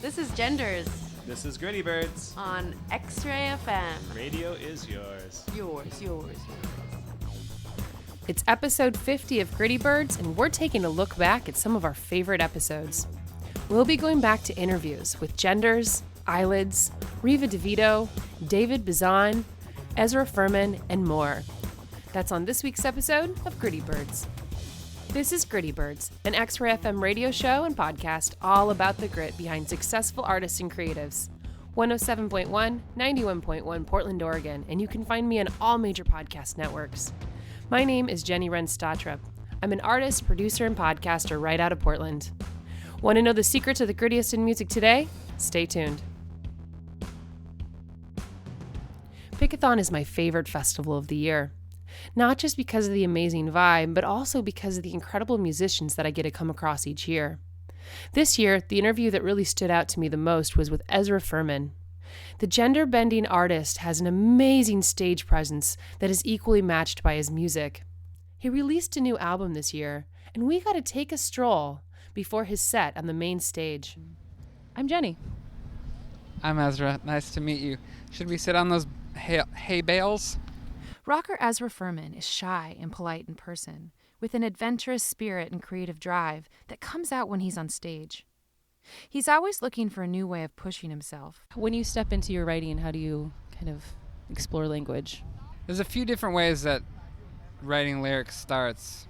This is Genders This is Gritty Birds. on X-Ray FM. Radio is yours. Yours. It's episode 50 of Gritty Birds, and we're taking a look back at some of our favorite episodes. We'll be going back to interviews with Genders, Eyelids, Reva DeVito, David Bazan, Ezra Furman, and more. That's on this week's episode of Gritty Birds. This is Gritty Birds, an X-Ray FM radio show and podcast all about the grit behind successful artists and creatives. 107.1, 91.1 Portland, Oregon, and you can find me on all major podcast networks. My name is Jenny Wren Stotrup. I'm an artist, producer, and podcaster right out of Portland. Want to know the secret to the grittiest in music today? Stay tuned. Pickathon is my favorite festival of the year. Not just because of the amazing vibe, but also because of the incredible musicians that I get to come across each year. This year, the interview that really stood out to me the most was with Ezra Furman. The gender-bending artist has an amazing stage presence that is equally matched by his music. He released a new album this year, and we got to take a stroll before his set on the main stage. I'm Jenny. I'm Ezra. Nice to meet you. Should we sit on those hay bales? Rocker Ezra Furman is shy and polite in person, with an adventurous spirit and creative drive that comes out when he's on stage. He's always looking for a new way of pushing himself. When you step into your writing, how do you kind of explore language? There's a few different ways that writing lyrics starts.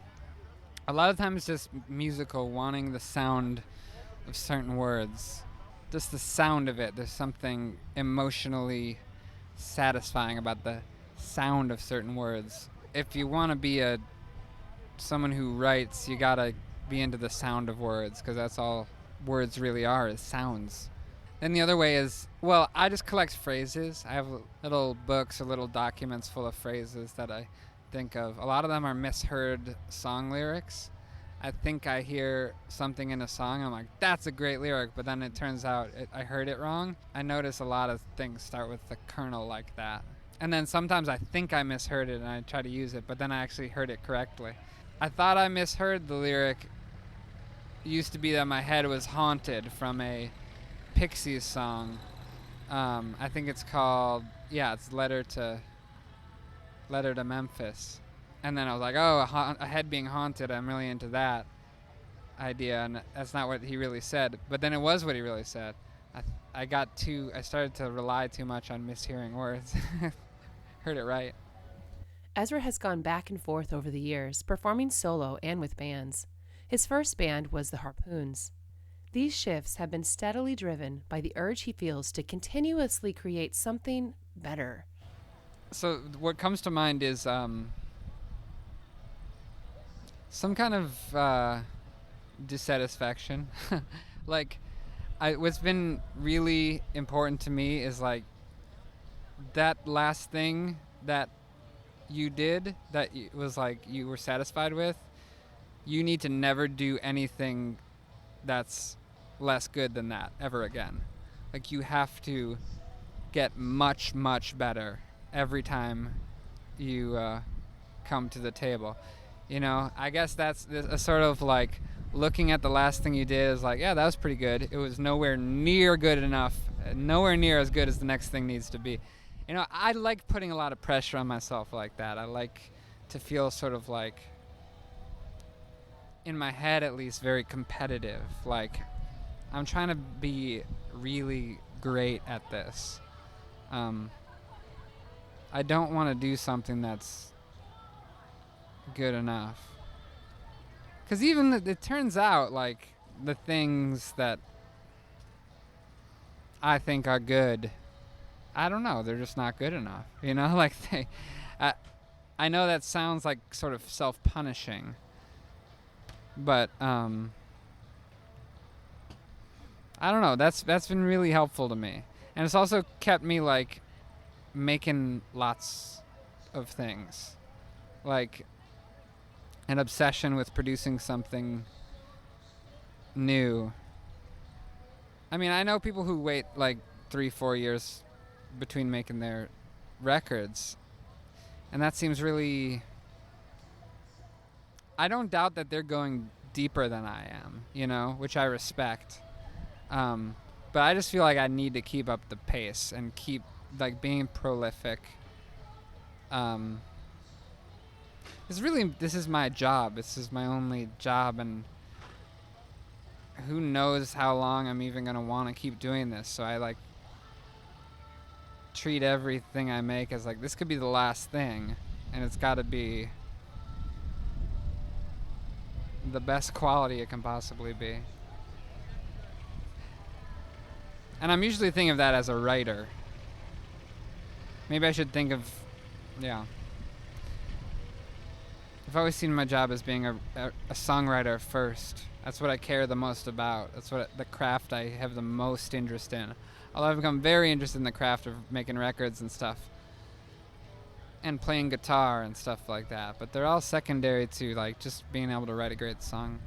A lot of times just musical, wanting the sound of certain words. Just the sound of it. There's something emotionally satisfying about the sound of certain words. If you want to be someone who writes, you gotta be into the sound of words, because that's all words really are, is sounds. Then the other way is, well, I just collect phrases. I have little books or little documents full of phrases that I think of. A lot of them are misheard song lyrics. I think I hear something in a song, I'm like, that's a great lyric, but then it turns out I heard it wrong. I notice a lot of things start with the kernel like that. And then sometimes I think I misheard it and I try to use it, but then I actually heard it correctly. I thought I misheard the lyric. It used to be that my head was haunted from a Pixies song. I think it's called, it's Letter to Memphis. And then I was like, a head being haunted, I'm really into that idea, and that's not what he really said. But then it was what he really said. I started to rely too much on mishearing words. Heard it right. Ezra has gone back and forth over the years, performing solo and with bands. His first band was the Harpoons. These shifts have been steadily driven by the urge he feels to continuously create something better. So what comes to mind is some kind of dissatisfaction. What's been really important to me is like that last thing that you did that was like you were satisfied with. You need to never do anything that's less good than that ever again. Like you have to get much, much better every time you come to the table. You know, I guess that's a sort of like looking at the last thing you did is like, yeah, that was pretty good. It was nowhere near good enough, nowhere near as good as the next thing needs to be. You know, I like putting a lot of pressure on myself like that. I like to feel sort of like, in my head at least, very competitive. Like, I'm trying to be really great at this. I don't want to do something that's good enough. Because even it turns out, like, the things that I think are good, I don't know, they're just not good enough. You know, like, I know that sounds like sort of self-punishing, but, I don't know, that's been really helpful to me. And it's also kept me, like, making lots of things. Like, an obsession with producing something new. I mean, I know people who wait like 3-4 years between making their records, and that seems really... I don't doubt that they're going deeper than I am, you know, which I respect. But I just feel like I need to keep up the pace and keep like being prolific. This is my job. This is my only job, and who knows how long I'm even gonna want to keep doing this. So I like treat everything I make as like this could be the last thing, and it's got to be the best quality it can possibly be. And I'm usually thinking of that as a writer. Maybe I should think of, yeah. I've always seen my job as being a songwriter first. That's what I care the most about. That's what the craft I have the most interest in. Although I've become very interested in the craft of making records and stuff, and playing guitar and stuff like that. But they're all secondary to like just being able to write a great song.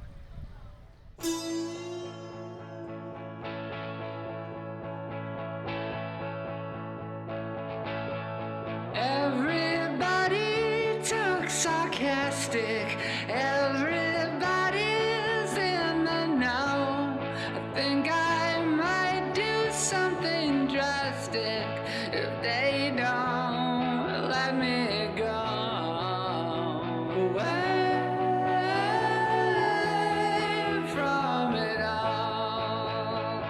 Everybody talks sarcastic. Everybody's in the know. I think I might do something drastic if they don't let me go away from it all.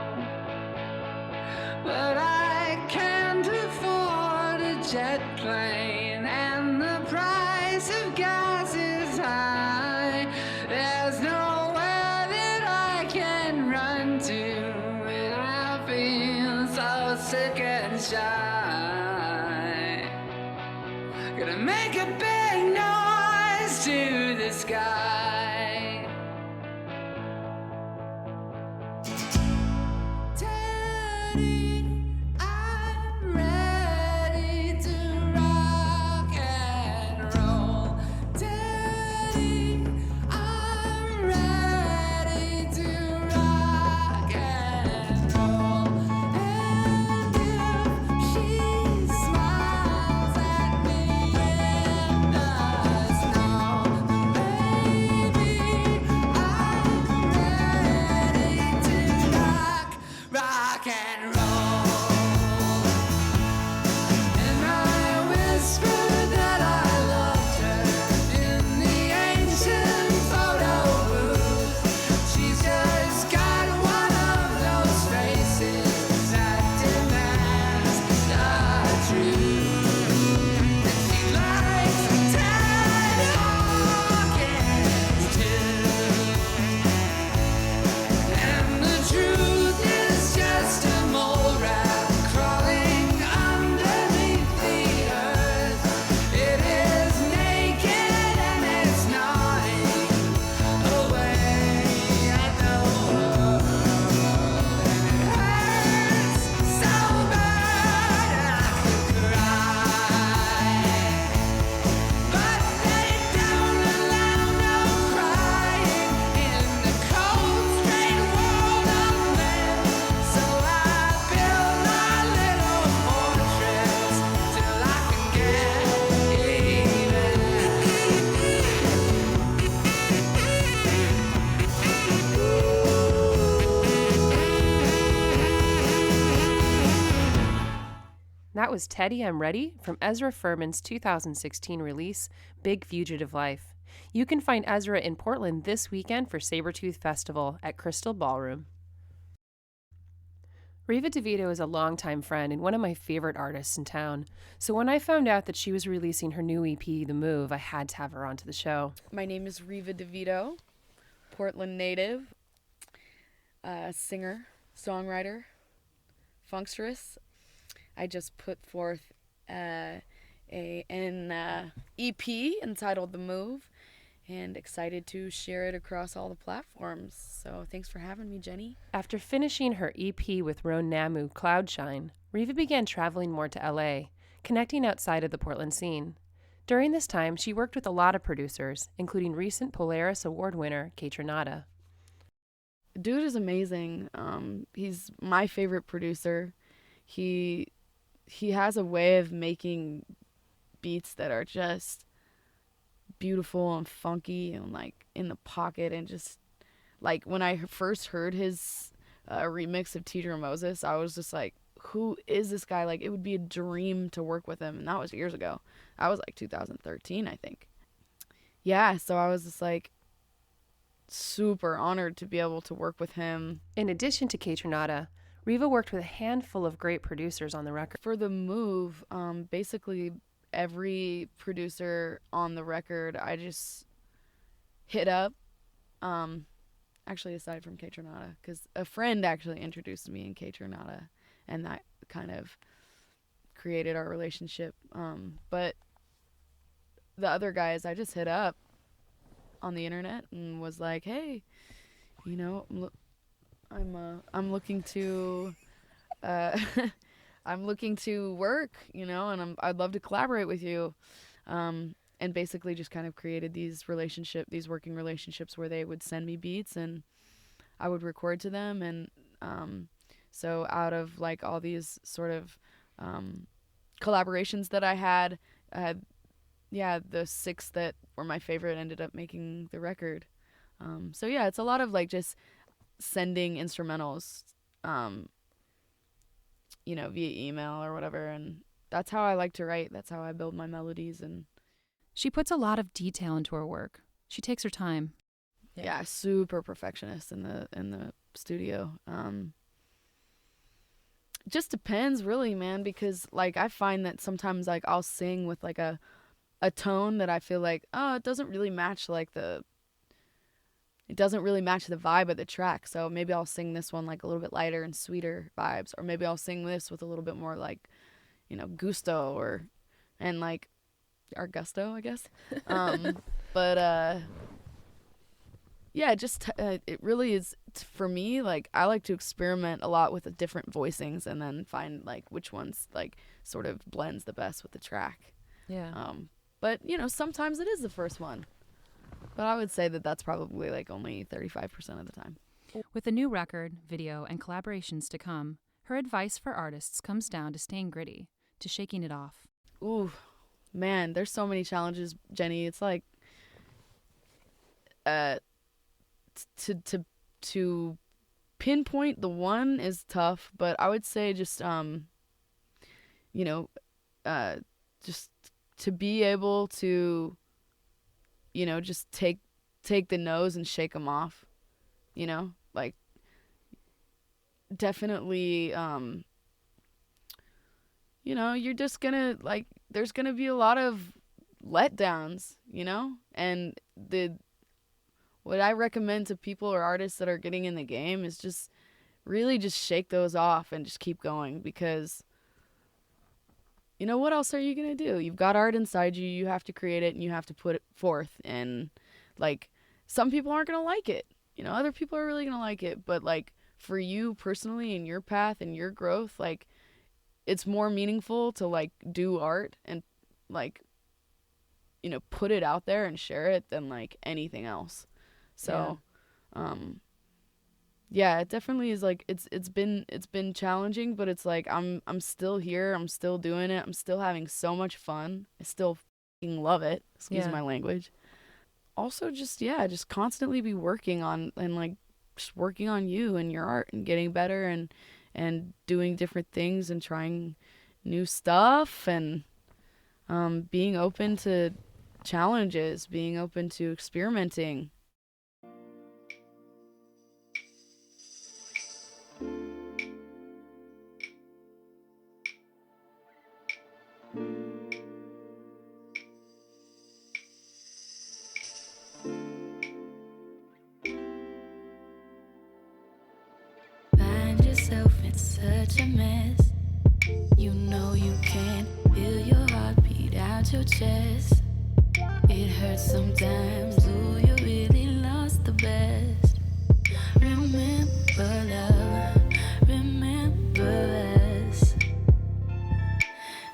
But I can't afford a jet plane, and the price of gas is high. There's nowhere that I can run to, and I feel so sick and shy. Gonna make a big noise to the sky. Teddy, I'm ready to rock and roll. Teddy, I'm ready to rock and roll. And if she smiles at me in the snow, baby, I'm ready to rock and roll. And I whispered that I loved her in the ancient photo booth. She's just got one of those faces that demands the truth. And she likes Ted Hawkins too. And the truth is just a mole rat crawling underneath the earth. It is naked and it's gnawing away at the world. And it hurts so bad I could cry. But they don't allow no crying in the cold, straight world of men. So I build my little fortress till I can get That was Teddy, I'm Ready from Ezra Furman's 2016 release, Big Fugitive Life. You can find Ezra in Portland this weekend for Sabretooth Festival at Crystal Ballroom. Reva DeVito is a longtime friend and one of my favorite artists in town. So when I found out that she was releasing her new EP, The Move, I had to have her onto the show. My name is Reva DeVito, Portland native, singer, songwriter, funkstress. I just put forth an EP entitled The Move, and excited to share it across all the platforms. So thanks for having me, Jenny. After finishing her EP with Ron Namu, Cloudshine, Reva began traveling more to LA, connecting outside of the Portland scene. During this time, she worked with a lot of producers, including recent Polaris Award winner Kaytranada. Dude is amazing. He's my favorite producer. He has a way of making beats that are just beautiful and funky and like in the pocket, and just like when I first heard his a remix of Teacher Moses, I was just like, who is this guy? Like, it would be a dream to work with him. And that was years ago. That was like 2013, I think. Yeah, so I was just like super honored to be able to work with him. In addition to Kaytranada, Reva worked with a handful of great producers on the record. For the move, basically every producer on the record I just hit up. Actually, aside from Kaytranada, because a friend actually introduced me in Kaytranada, and that kind of created our relationship. But the other guys I just hit up on the internet and was like, hey, you know, I'm looking to I'm looking to work, you know, and I'd love to collaborate with you. And basically just kind of created these working relationships where they would send me beats and I would record to them. And so out of like all these sort of collaborations that I had, the 6 that were my favorite ended up making the record. So yeah, it's a lot of like just sending instrumentals, you know, via email or whatever. And that's how I like to write. That's how I build my melodies. And She puts a lot of detail into her work. She takes her time. yeah, super perfectionist in the studio. Just depends really, man, because like I find that sometimes like I'll sing with like a tone that I feel like, oh, it doesn't really match the vibe of the track. So maybe I'll sing this one like a little bit lighter and sweeter vibes, or maybe I'll sing this with a little bit more like, you know, gusto or gusto, I guess. But yeah, just it really is for me. Like I like to experiment a lot with the different voicings and then find like which ones like sort of blends the best with the track. Yeah. But you know, sometimes it is the first one. But I would say that that's probably like only 35% of the time. With the new record, video, and collaborations to come, her advice for artists comes down to staying gritty, to shaking it off. Ooh, man, there's so many challenges, Jenny. It's like to pinpoint the one is tough, but I would say just you know, just to be able to, you know, just take the no's and shake them off, you know, like definitely, you know, you're just gonna like, there's gonna be a lot of letdowns, you know, and what I recommend to people or artists that are getting in the game is just really just shake those off and just keep going, because you know, what else are you going to do? You've got art inside you. You have to create it and you have to put it forth. And like, some people aren't going to like it. You know, other people are really going to like it. But like, for you personally and your path and your growth, like, it's more meaningful to like do art and like, you know, put it out there and share it than like anything else. So, yeah, it definitely is like it's been challenging, but it's like I'm still here, I'm still doing it, I'm still having so much fun. I still fucking love it. Excuse my language. Also just constantly be working on and like just working on you and your art and getting better and doing different things and trying new stuff and being open to challenges, being open to experimenting. Find yourself in such a mess. You know you can't feel your heart beat out your chest. It hurts sometimes, ooh, you really lost the best. Remember love, remember us.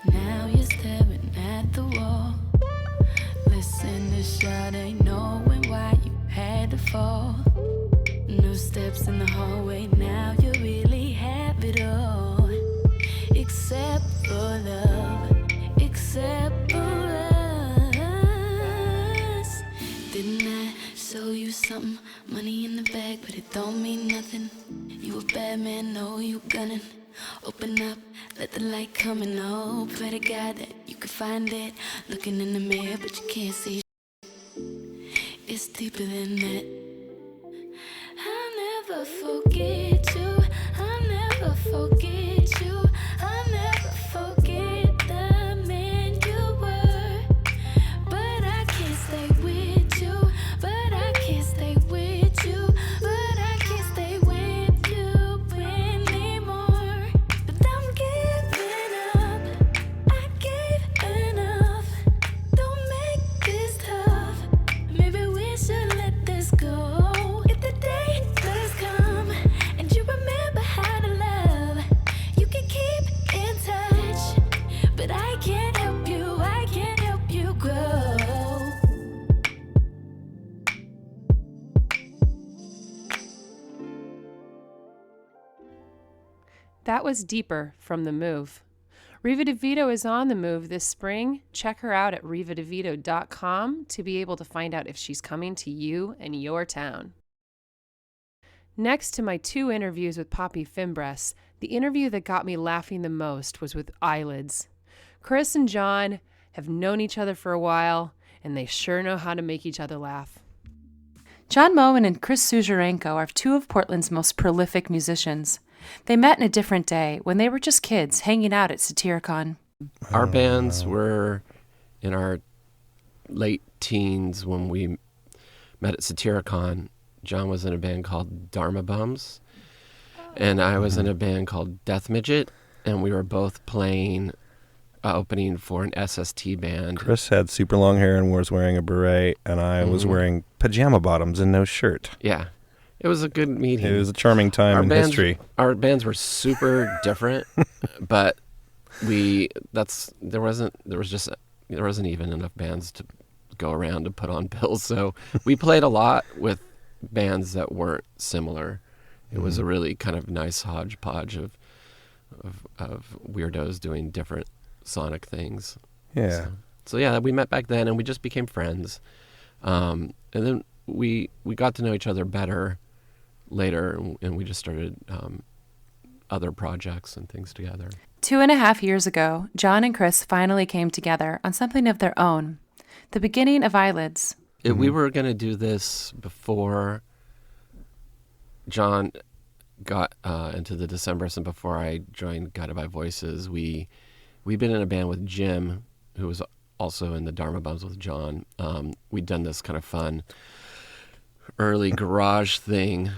Now you're staring at the wall. Listen to Sade, knowing why you had to fall. New steps in the hallway, now you really have it all. Except for love, except for us. Didn't I show you something? Money in the bag, but it don't mean nothing. You You a bad man, know you gunning. Open up, let the light come in. Oh, pray to God that you can find it. Looking in the mirror, but you can't see. It's deeper than that. I'll never forget you. I'll never forget you. I'll never forget the man you were. But I can't stay with you. But I can't stay with you. But I can't stay with you anymore. But I'm giving up. I gave enough. Don't make this tough. Maybe we should let this go. If the day does come and you remember how to love, you can keep in touch. But I can't help you. I can't help you grow. That was Deeper from The Move. Reva DeVito is on The Move this spring. Check her out at revadevito.com to be able to find out if she's coming to you and your town. Next to my 2 interviews with Poppy Fimbres, the interview that got me laughing the most was with Eyelids. Chris and John have known each other for a while, and they sure know how to make each other laugh. John Moen and Chris Sujarenko are 2 of Portland's most prolific musicians. They met in a different day when they were just kids hanging out at Satyricon. Our bands were in our late teens when we met at Satyricon. John was in a band called Dharma Bums, and I was in a band called Death Midget, and we were both playing opening for an SST band. Chris had super long hair and was wearing a beret, and I was wearing pajama bottoms and no shirt. Yeah. It was a good meeting. It was a charming time in history. Our bands were super different, but there wasn't even enough bands to go around to put on bills. So we played a lot with bands that weren't similar. It was a really kind of nice hodgepodge of weirdos doing different sonic things. Yeah. So yeah, we met back then and we just became friends. And then we got to know each other better later, and we just started other projects and things together. 2.5 years ago, John and Chris finally came together on something of their own, the beginning of Eyelids. We were going to do this before John got into the Decemberists and before I joined Guided by Voices. We'd been in a band with Jim, who was also in the Dharma Bums with John. We'd done this kind of fun early garage thing,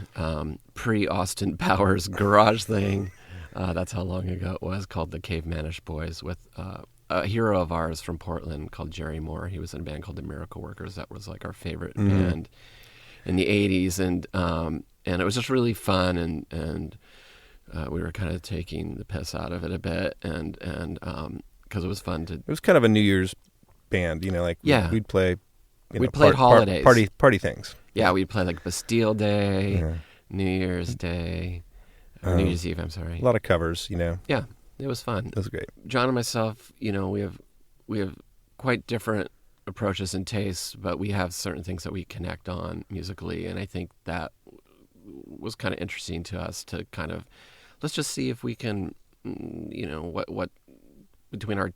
pre-Austin Powers garage thing. That's how long ago it was, called the Cavemanish Boys, with a hero of ours from Portland called Jerry Moore. He was in a band called the Miracle Workers. That was like our favorite band in the 80s. And it was just really fun, and we were kind of taking the piss out of it a bit, and because it was fun to... It was kind of a New Year's band, we'd play... We'd play holidays. Party things. Yeah, we'd play like Bastille Day, New Year's Day, New Year's Eve, I'm sorry. A lot of covers, Yeah, it was fun. It was great. John and myself, we have quite different approaches and tastes, but we have certain things that we connect on musically, and I think that was kind of interesting to us to kind of, let's just see if we can, what between our,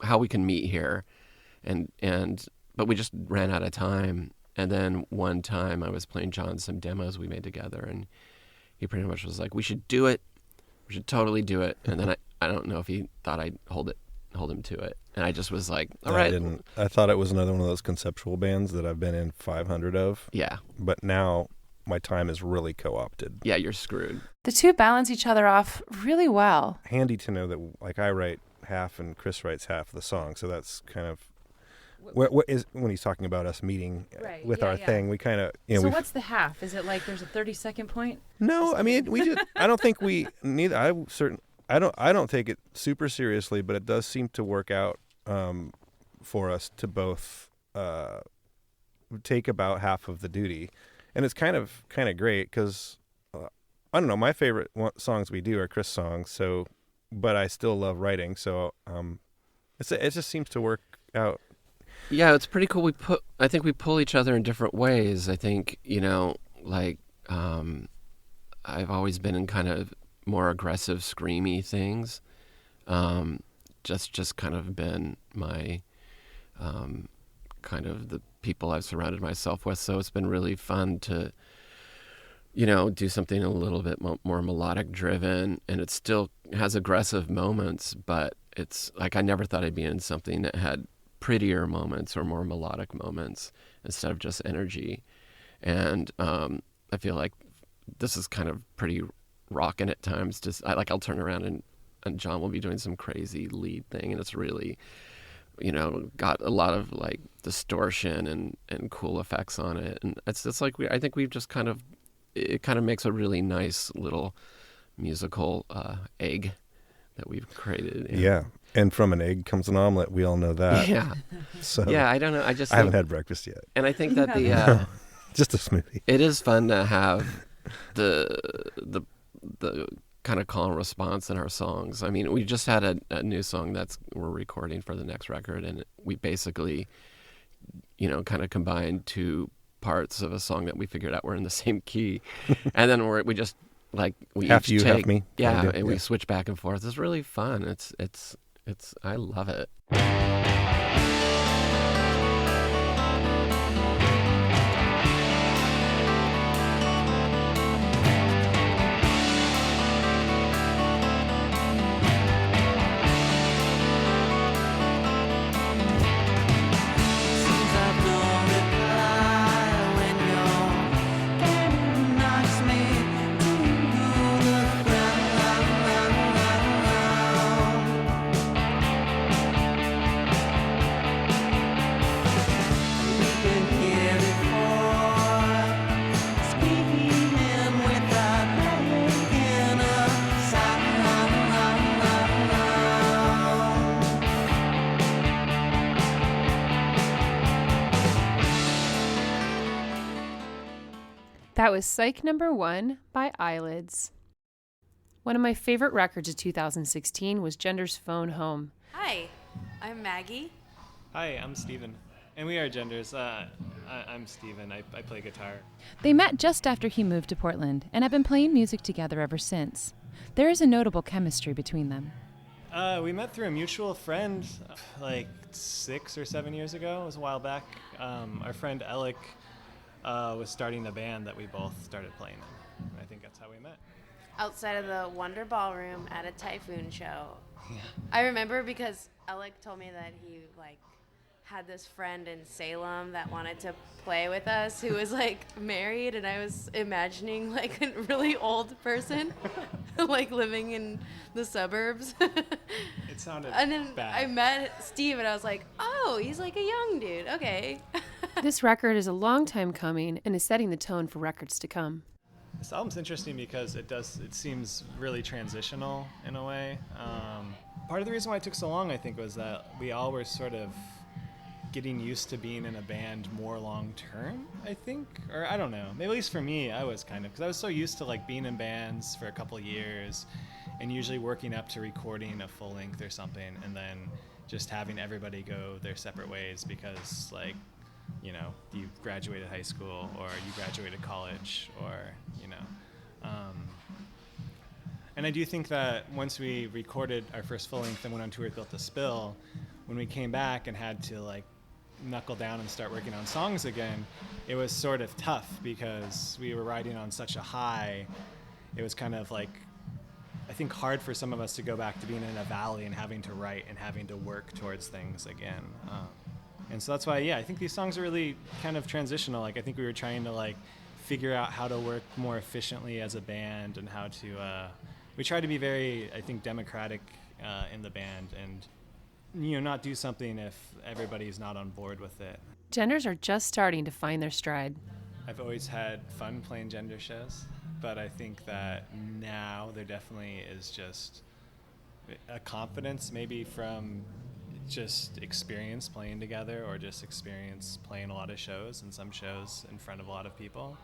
how we can meet here, but we just ran out of time. And then one time I was playing John some demos we made together, and he pretty much was like, we should do it. We should totally do it. And then I don't know if he thought I'd hold him to it. And I just was like, all right. I didn't. I thought it was another one of those conceptual bands that I've been in 500 of. Yeah. But now my time is really co-opted. Yeah, you're screwed. The 2 balance each other off really well. Handy to know that I write half and Chris writes half of the song. So that's kind of... What is when he's talking about us meeting with our thing? We kind of, So what's the half? Is it like there's a 30-second point? No, I mean we just. I don't think we neither. I don't take it super seriously, but it does seem to work out for us to both take about half of the duty, and it's kind of great because I don't know. My favorite songs we do are Chris songs, so but I still love writing, so it just seems to work out. Yeah, it's pretty cool. I think we pull each other in different ways. I think, I've always been in kind of more aggressive, screamy things. Just kind of been my kind of the people I've surrounded myself with. So it's been really fun to, do something a little bit more melodic driven, and it still has aggressive moments, but it's like I never thought I'd be in something that had prettier moments or more melodic moments instead of just energy. And I feel like this is kind of pretty rocking at times. I'll turn around and John will be doing some crazy lead thing, and it's really, got a lot of like distortion and cool effects on it. And it's like I think we've just it kind of makes a really nice little musical egg that we've created. Yeah. And from an egg comes an omelet. We all know that. Yeah. So yeah, I don't know. I haven't had breakfast yet. And I think that the just a smoothie. It is fun to have the kind of call and response in our songs. I mean, we just had a new song we're recording for the next record, and we basically, kind of combined two parts of a song that we figured out were in the same key, and then we just like we half each you, take, half me. Yeah, and we switch back and forth. It's really fun. It's I love it. That was Psych Number 1 by Eyelids. One of my favorite records of 2016 was Gender's Phone Home. Hi, I'm Maggie. Hi, I'm Steven. And we are Genders. I'm Steven. I play guitar. They met just after he moved to Portland and have been playing music together ever since. There is a notable chemistry between them. We met through a mutual friend like 6 or 7 years ago. It was a while back. Our friend Alec was starting a band that we both started playing in. And I think that's how we met. Outside of the Wonder Ballroom at a Typhoon show. Yeah. I remember because Alec told me that he had this friend in Salem that wanted to play with us who was married, and I was imagining a really old person living in the suburbs. It sounded and then bad. I met Steve and I was like, oh, he's a young dude. Okay. This record is a long time coming and is setting the tone for records to come. This album's interesting because it seems really transitional in a way. Part of the reason why it took so long, I think, was that we all were sort of getting used to being in a band more long term, I think, or I don't know. Maybe at least for me, I was because I was so used to being in bands for a couple years and usually working up to recording a full length or something, and then just having everybody go their separate ways because you graduated high school or you graduated college or and I do think that once we recorded our first full length and went on tour with Built to Spill, when we came back and had to knuckle down and start working on songs again, it was sort of tough because we were riding on such a high. It was kind of I think hard for some of us to go back to being in a valley and having to write and having to work towards things again. And so that's why, I think these songs are really kind of transitional. I think we were trying to figure out how to work more efficiently as a band and how to, we try to be very, I think, democratic in the band and, not do something if everybody's not on board with it. Genders are just starting to find their stride. I've always had fun playing gender shows, but I think that now there definitely is just a confidence maybe from just experience playing together or just experience playing a lot of shows and some shows in front of a lot of people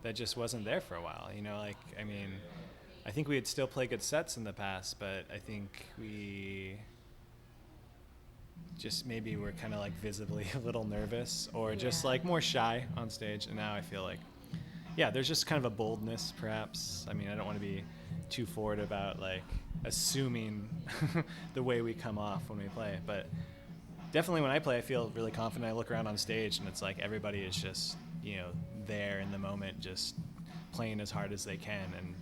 that just wasn't there for a while. I think we'd still play good sets in the past, but I think we just maybe we're kind of visibly a little nervous or just more shy on stage. And now I feel yeah, there's just kind of a boldness, perhaps. I mean, I don't want to be too forward about like assuming the way we come off when we play, but definitely when I play, I feel really confident. I look around on stage and it's like everybody is just, there in the moment, just playing as hard as they can and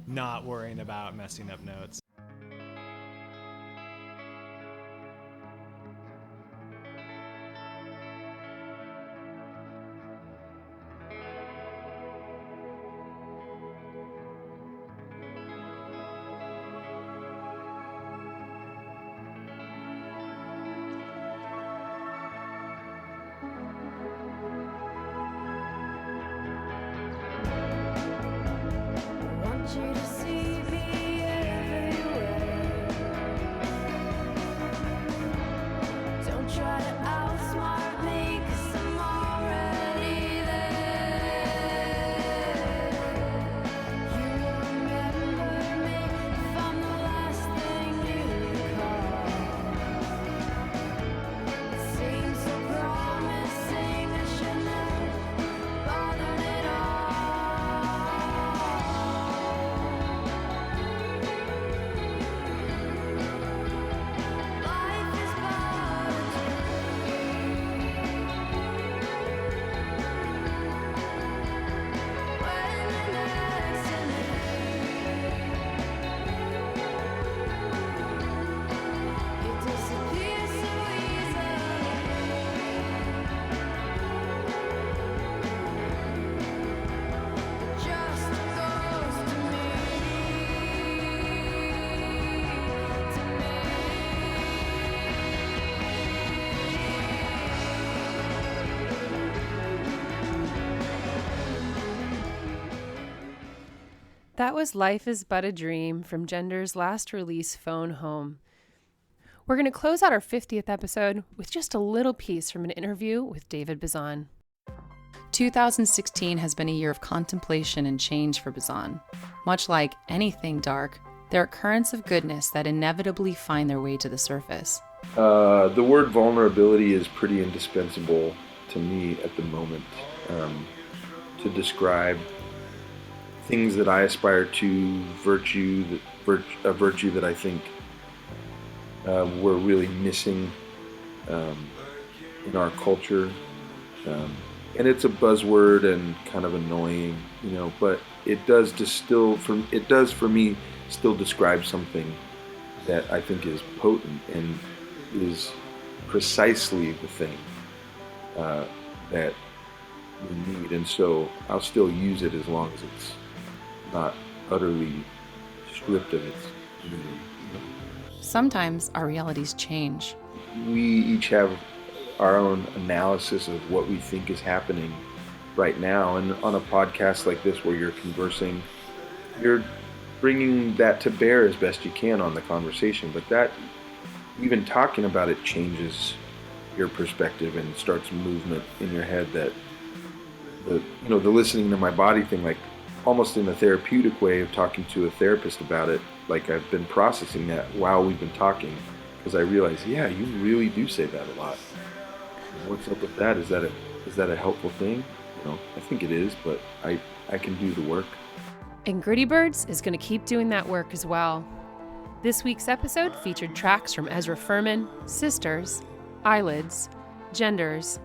not worrying about messing up notes. You to see me everywhere. Don't try to outsmart me, 'cause I'm already there. You remember me if I'm the last thing you recall. It seems so promising, I should never bothered at all. That was Life is But a Dream from Gender's last release, Phone Home. We're going to close out our 50th episode with just a little piece from an interview with David Bazan. 2016 has been a year of contemplation and change for Bazan. Much like anything dark, there are currents of goodness that inevitably find their way to the surface. The word vulnerability is pretty indispensable to me at the moment to describe things that I aspire to, a virtue that I think we're really missing in our culture. And it's a buzzword and kind of annoying, but it does for me still describe something that I think is potent and is precisely the thing that we need. And so I'll still use it as long as it's not utterly stripped of its meaning. Sometimes our realities change. We each have our own analysis of what we think is happening right now. And on a podcast like this where you're conversing, you're bringing that to bear as best you can on the conversation. But that, even talking about it, changes your perspective and starts movement in your head that the listening to my body thing, like almost in a therapeutic way of talking to a therapist about it, like I've been processing that while we've been talking, because I realize, yeah, you really do say that a lot. What's up with that? Is that a helpful thing? I think it is, but I can do the work. And Gritty Birds is going to keep doing that work as well. This week's episode featured tracks from Ezra Furman, Sisters, Eyelids, Genders,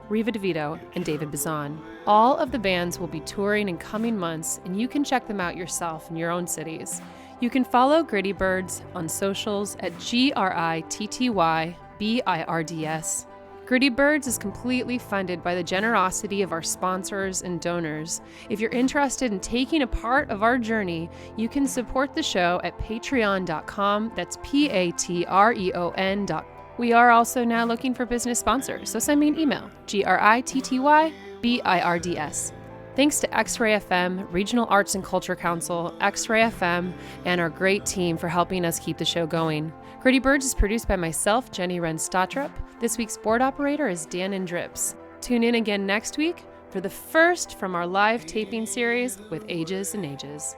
Reva DeVito, and David Bazan. All of the bands will be touring in coming months, and you can check them out yourself in your own cities. You can follow Gritty Birds on socials at GRITTYBIRDS. Gritty Birds is completely funded by the generosity of our sponsors and donors. If you're interested in taking a part of our journey, you can support the show at patreon.com. That's patreon.com. We are also now looking for business sponsors, so send me an email, GRITTYBIRDS. Thanks to X-Ray FM, Regional Arts and Culture Council, X-Ray FM, and our great team for helping us keep the show going. Gritty Birds is produced by myself, Jenny Wren-Stotrup. This week's board operator is Dan Indrips. Tune in again next week for the first from our live taping series with Ages and Ages.